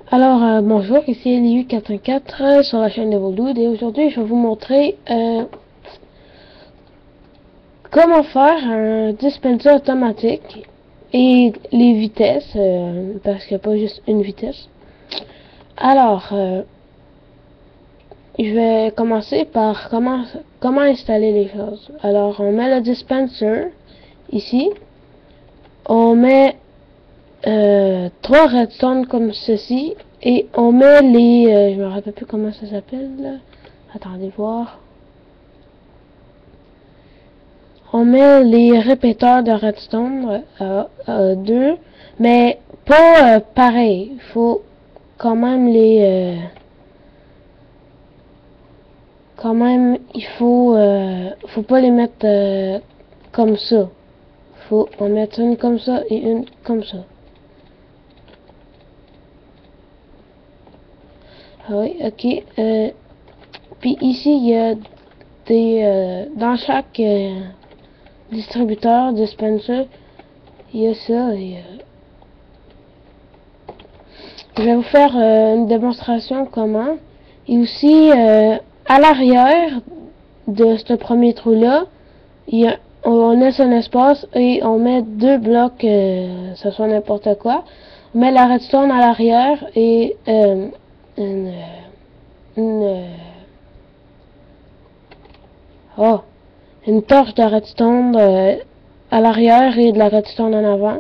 Bonjour, ici Eliu414 sur la chaîne de Voldude et aujourd'hui je vais vous montrer comment faire un dispenser automatique et les vitesses, parce qu'il n'y a pas juste une vitesse. Je vais commencer par comment installer les choses. Alors, on met le dispenser ici, on met 3 redstone comme ceci et on met les je me rappelle plus comment ça s'appelle, attendez voir, on met les répéteurs de redstone 2 mais pas pareil, il faut quand même faut pas les mettre comme ça, faut en mettre une comme ça et une comme ça. Ah oui, ok. Puis ici, il y a des... dans chaque distributeur, dispenser, il y a ça. Je vais vous faire une démonstration comment. Et aussi, à l'arrière de ce premier trou-là, on laisse un espace et on met 2 blocs, ça soit n'importe quoi. On met la redstone à l'arrière et une torche de redstone à l'arrière et de la redstone en avant.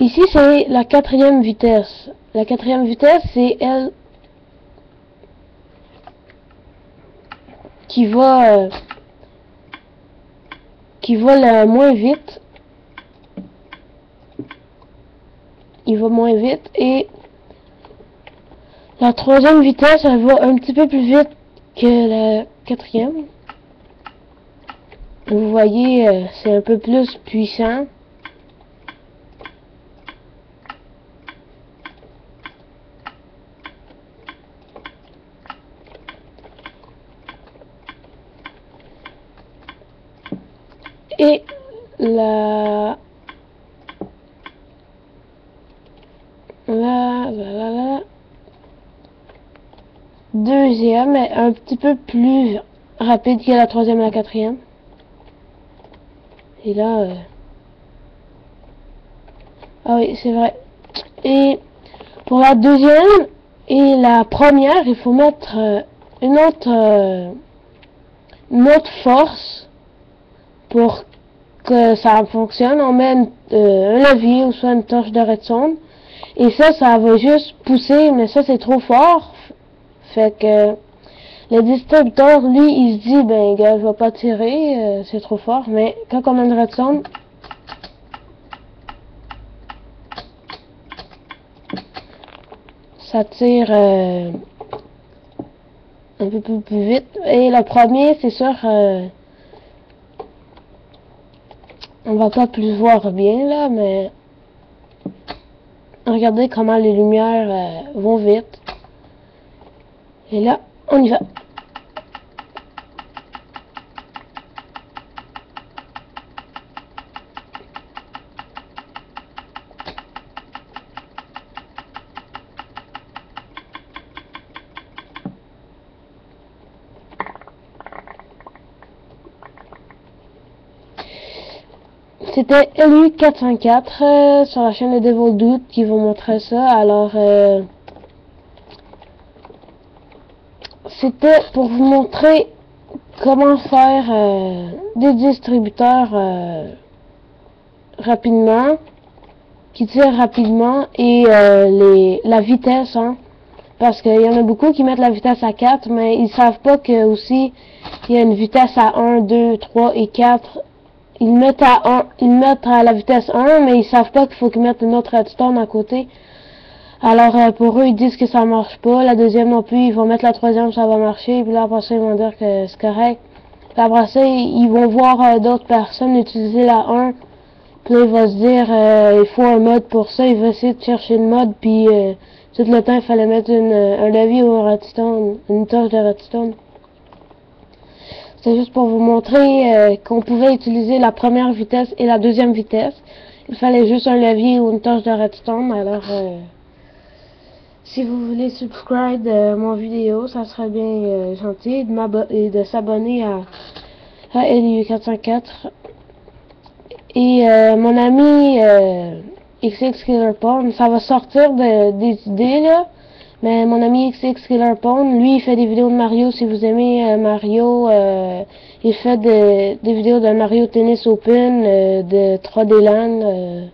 Ici, c'est la 4e vitesse. La 4e vitesse, c'est elle qui va le moins vite. Il va moins vite. Et la 3e vitesse, elle va un petit peu plus vite que la 4e. Vous voyez, c'est un peu plus puissant. Et la deuxième est un petit peu plus rapide que la 3e et la 4e. Et là, ah oui, c'est vrai. Et pour la 2e et la 1re, il faut mettre une autre force pour que ça fonctionne. On met un levier ou soit une torche de redstone. Et ça va juste pousser, mais ça c'est trop fort. Fait que le distributeur, lui, il se dit, ben gars, je vais pas tirer, c'est trop fort. Mais quand on met une redstone, ça tire un peu plus vite. Et le premier, c'est sûr, on va pas plus voir bien là, mais regardez comment les lumières vont vite. Et là, on y va. C'était Eliu404 sur la chaîne de Voldude qui vous montrait ça. Alors, c'était pour vous montrer comment faire des distributeurs rapidement, qui tirent rapidement, et la vitesse, hein, parce qu'il y en a beaucoup qui mettent la vitesse à 4, mais ils savent pas que aussi il y a une vitesse à 1, 2, 3 et 4. Ils mettent à la vitesse 1, mais ils savent pas qu'il faut qu'ils mettent une autre redstone à côté. Alors pour eux, ils disent que ça marche pas. La 2e non plus, ils vont mettre la 3e, ça va marcher. Puis là, après ça, ils vont dire que c'est correct. Puis après ça, ils vont voir d'autres personnes utiliser la 1. Puis là, ils vont se dire, il faut un mode pour ça. Ils vont essayer de chercher le mode. Puis tout le temps, il fallait mettre un levier ou un redstone, une torche de redstone. C'est juste pour vous montrer qu'on pouvait utiliser la 1re vitesse et la 2e vitesse. Il fallait juste un levier ou une torche de redstone. Alors, Si vous voulez subscribe mon vidéo, ça serait bien gentil de s'abonner à LU404. Et mon ami XX Killer Porn, ça va sortir des idées là. Mais mon ami XX Killer Porn, lui, il fait des vidéos de Mario. Si vous aimez Mario, il fait des vidéos de Mario Tennis Open, de 3D Land.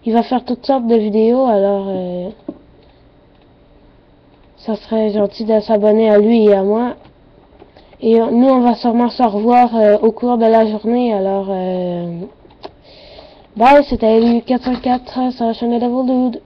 Il va faire toutes sortes de vidéos, alors ça serait gentil de s'abonner à lui et à moi. Et nous, on va sûrement se revoir au cours de la journée, alors bye, c'était LU404 sur la chaîne de Devil Dude.